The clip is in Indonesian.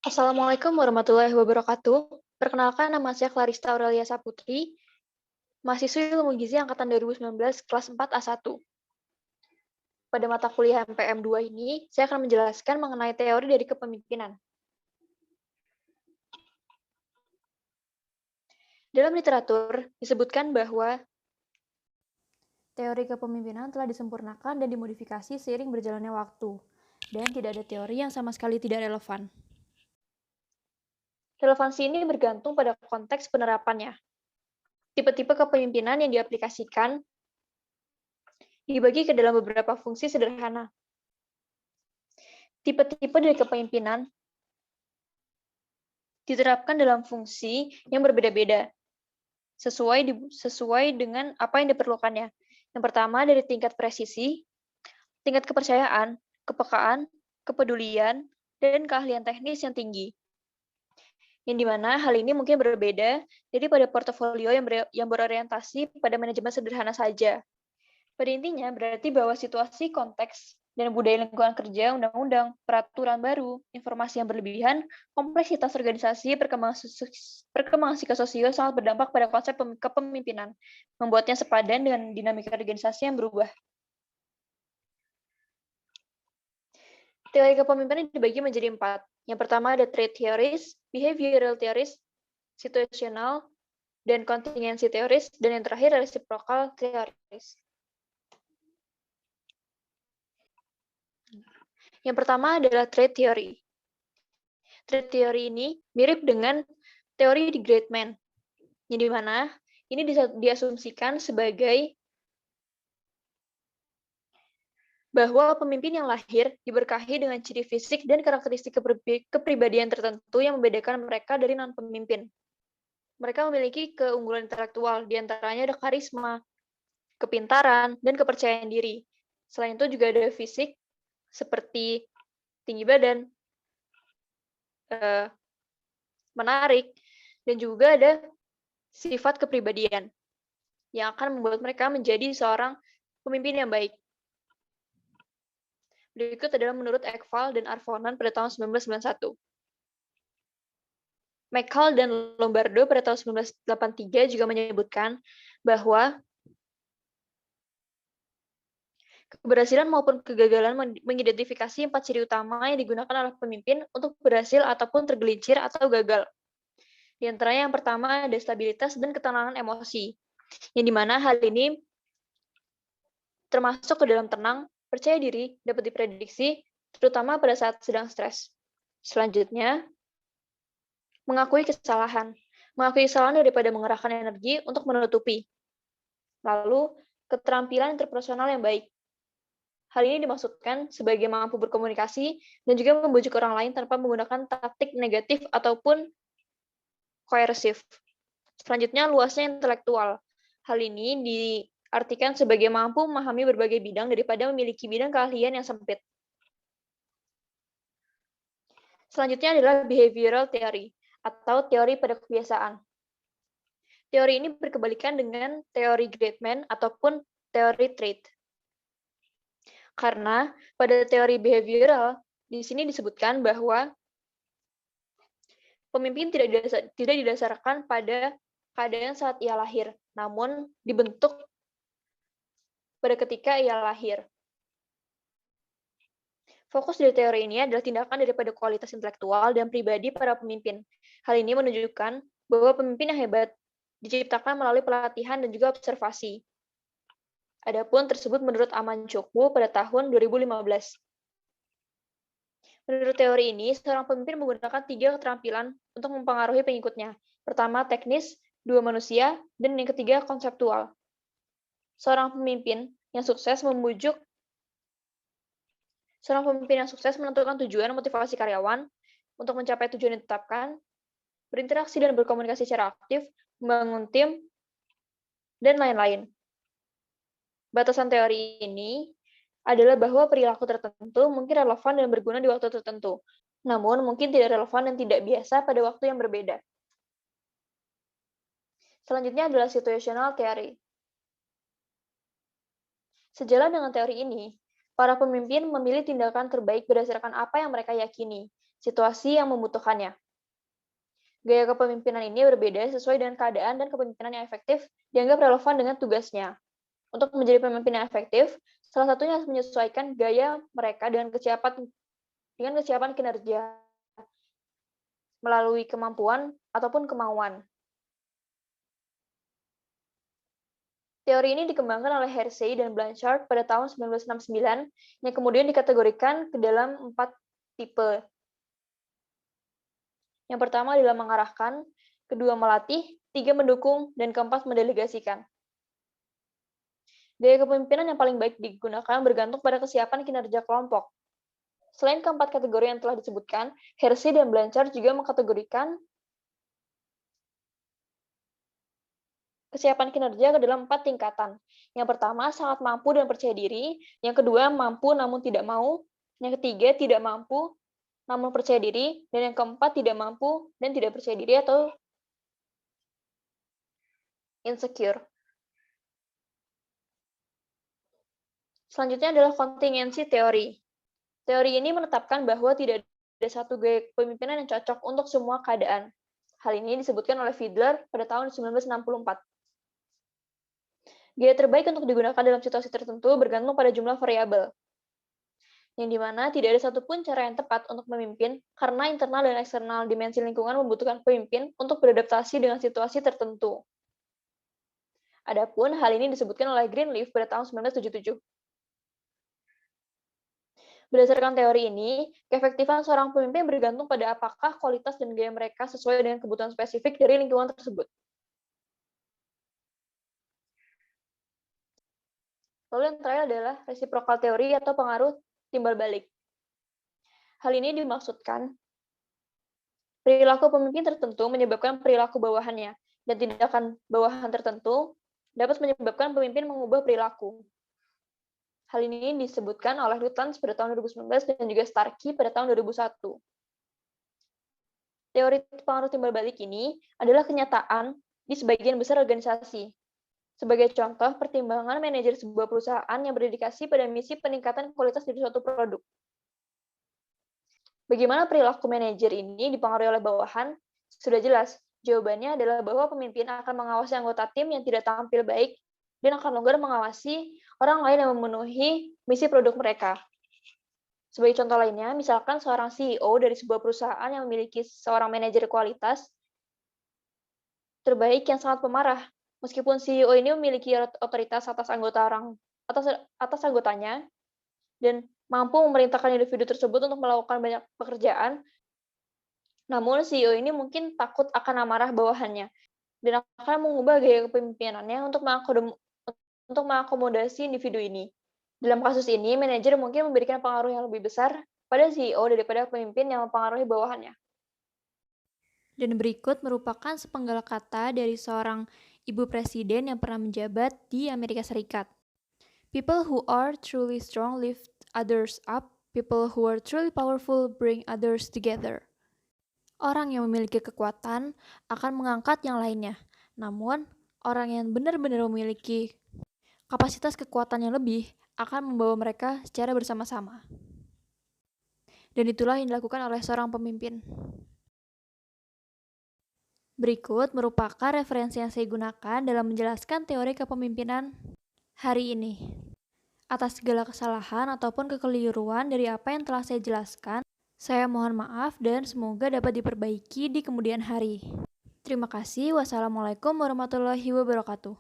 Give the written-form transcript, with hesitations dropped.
Assalamualaikum warahmatullahi wabarakatuh. Perkenalkan, nama saya Clarista Aurelia Saputri, mahasiswi Ilmu Gizi Angkatan 2019, kelas 4 A1. Pada mata kuliah MPM 2 ini, saya akan menjelaskan mengenai teori dari kepemimpinan. Dalam literatur, disebutkan bahwa teori kepemimpinan telah disempurnakan dan dimodifikasi seiring berjalannya waktu, dan tidak ada teori yang sama sekali tidak relevan. Relevansi ini bergantung pada konteks penerapannya. Tipe-tipe kepemimpinan yang diaplikasikan dibagi ke dalam beberapa fungsi sederhana. Tipe-tipe dari kepemimpinan diterapkan dalam fungsi yang berbeda-beda, sesuai dengan apa yang diperlukannya. Yang pertama dari tingkat presisi, tingkat kepercayaan, kepekaan, kepedulian, dan keahlian teknis yang tinggi. Yang dimana hal ini mungkin berbeda daripada portofolio yang berorientasi pada manajemen sederhana saja. Pada intinya, berarti bahwa situasi, konteks, dan budaya lingkungan kerja, undang-undang, peraturan baru, informasi yang berlebihan, kompleksitas organisasi, perkembangan psikososial sangat berdampak pada konsep kepemimpinan, membuatnya sepadan dengan dinamika organisasi yang berubah. Teori kepemimpinan dibagi menjadi 4. Yang pertama ada trait theories, behavioral theories, situational, dan contingency theories, dan yang terakhir reciprocal theories. Yang pertama adalah trait theory. Trait theory ini mirip dengan teori di Greatman, yang di mana ini diasumsikan sebagai bahwa pemimpin yang lahir diberkahi dengan ciri fisik dan karakteristik kepribadian tertentu yang membedakan mereka dari non-pemimpin. Mereka memiliki keunggulan intelektual, diantaranya ada karisma, kepintaran, dan kepercayaan diri. Selain itu juga ada fisik, seperti tinggi badan, menarik, dan juga ada sifat kepribadian yang akan membuat mereka menjadi seorang pemimpin yang baik. Berikut adalah menurut Ekval dan Arvonen pada tahun 1991. McCall dan Lombardo pada tahun 1983 juga menyebutkan bahwa keberhasilan maupun kegagalan mengidentifikasi 4 ciri utama yang digunakan oleh pemimpin untuk berhasil ataupun tergelincir atau gagal. Di antaranya yang pertama ada stabilitas dan ketenangan emosi, yang dimana hal ini termasuk ke dalam tenang, percaya diri, dapat diprediksi, terutama pada saat sedang stres. Selanjutnya, mengakui kesalahan. Mengakui kesalahan daripada mengerahkan energi untuk menutupi. Lalu, keterampilan interpersonal yang baik. Hal ini dimaksudkan sebagai mampu berkomunikasi dan juga membujuk orang lain tanpa menggunakan taktik negatif ataupun koersif. Selanjutnya, luasnya intelektual. Hal ini diartikan sebagai mampu memahami berbagai bidang daripada memiliki bidang keahlian yang sempit. Selanjutnya adalah behavioral theory, atau teori pada kebiasaan. Teori ini berkebalikan dengan teori Greatman ataupun teori trait. Karena pada teori behavioral, di sini disebutkan bahwa pemimpin tidak didasarkan pada keadaan saat ia lahir, namun dibentuk pada ketika ia lahir. Fokus dari teori ini adalah tindakan daripada kualitas intelektual dan pribadi para pemimpin. Hal ini menunjukkan bahwa pemimpin yang hebat diciptakan melalui pelatihan dan juga observasi. Adapun tersebut menurut Aman Chokwu pada tahun 2015. Menurut teori ini, seorang pemimpin menggunakan 3 keterampilan untuk mempengaruhi pengikutnya. Pertama, teknis, 2 manusia, dan yang ketiga, konseptual. Seorang pemimpin yang sukses menentukan tujuan dan motivasi karyawan untuk mencapai tujuan yang ditetapkan, berinteraksi dan berkomunikasi secara aktif, membangun tim, dan lain-lain. Batasan teori ini adalah bahwa perilaku tertentu mungkin relevan dan berguna di waktu tertentu, namun mungkin tidak relevan dan tidak biasa pada waktu yang berbeda. Selanjutnya adalah situational theory. Sejalan dengan teori ini, Para pemimpin memilih tindakan terbaik berdasarkan apa yang mereka yakini, situasi yang membutuhkannya. Gaya kepemimpinan ini berbeda sesuai dengan keadaan dan kepemimpinan yang efektif dianggap relevan dengan tugasnya. Untuk menjadi pemimpin yang efektif, salah satunya harus menyesuaikan gaya mereka dengan kesiapan kinerja melalui kemampuan ataupun kemauan. Teori ini dikembangkan oleh Hersey dan Blanchard pada tahun 1969 yang kemudian dikategorikan ke dalam 4 tipe. Yang pertama adalah mengarahkan, kedua melatih, 3 mendukung, dan keempat mendelegasikan. Gaya kepemimpinan yang paling baik digunakan bergantung pada kesiapan kinerja kelompok. Selain keempat kategori yang telah disebutkan, Hersey dan Blanchard juga mengkategorikan kesiapan kinerja ke dalam 4 tingkatan. Yang pertama, sangat mampu dan percaya diri. Yang kedua, mampu namun tidak mau. Yang ketiga, tidak mampu namun percaya diri. Dan yang keempat, tidak mampu dan tidak percaya diri atau insecure. Selanjutnya adalah kontingensi teori. Teori ini menetapkan bahwa tidak ada satu gaya kepemimpinan yang cocok untuk semua keadaan. Hal ini disebutkan oleh Fiedler pada tahun 1964. Gaya terbaik untuk digunakan dalam situasi tertentu bergantung pada jumlah variabel, yang dimana tidak ada satupun cara yang tepat untuk memimpin karena internal dan eksternal dimensi lingkungan membutuhkan pemimpin untuk beradaptasi dengan situasi tertentu. Adapun hal ini disebutkan oleh Greenleaf pada tahun 1977. Berdasarkan teori ini, keefektifan seorang pemimpin bergantung pada apakah kualitas dan gaya mereka sesuai dengan kebutuhan spesifik dari lingkungan tersebut. Lalu yang terakhir adalah reciprocal teori atau pengaruh timbal balik. Hal ini dimaksudkan perilaku pemimpin tertentu menyebabkan perilaku bawahannya, dan tindakan bawahan tertentu dapat menyebabkan pemimpin mengubah perilaku. Hal ini disebutkan oleh Lutyens pada tahun 2019 dan juga Starkey pada tahun 2001. Teori pengaruh timbal balik ini adalah kenyataan di sebagian besar organisasi. Sebagai contoh, pertimbangan manajer sebuah perusahaan yang berdedikasi pada misi peningkatan kualitas dari suatu produk. Bagaimana perilaku manajer ini dipengaruhi oleh bawahan? Sudah jelas, jawabannya adalah bahwa pemimpin akan mengawasi anggota tim yang tidak tampil baik dan akan longgar mengawasi orang lain yang memenuhi misi produk mereka. Sebagai contoh lainnya, misalkan seorang CEO dari sebuah perusahaan yang memiliki seorang manajer kualitas terbaik yang sangat pemarah. Meskipun CEO ini memiliki otoritas atas anggotanya dan mampu memerintahkan individu tersebut untuk melakukan banyak pekerjaan, namun CEO ini mungkin takut akan amarah bawahannya dan akan mengubah gaya kepemimpinannya untuk mengakomodasi individu ini. Dalam kasus ini, manajer mungkin memberikan pengaruh yang lebih besar pada CEO daripada pemimpin yang mempengaruhi bawahannya. Dan berikut merupakan sepenggal kata dari seorang ibu presiden yang pernah menjabat di Amerika Serikat. People who are truly strong lift others up. People who are truly powerful bring others together. Orang yang memiliki kekuatan akan mengangkat yang lainnya. Namun, orang yang benar-benar memiliki kapasitas kekuatan yang lebih akan membawa mereka secara bersama-sama. Dan itulah yang dilakukan oleh seorang pemimpin. Berikut merupakan referensi yang saya gunakan dalam menjelaskan teori kepemimpinan hari ini. Atas segala kesalahan ataupun kekeliruan dari apa yang telah saya jelaskan, saya mohon maaf dan semoga dapat diperbaiki di kemudian hari. Terima kasih. Wassalamualaikum warahmatullahi wabarakatuh.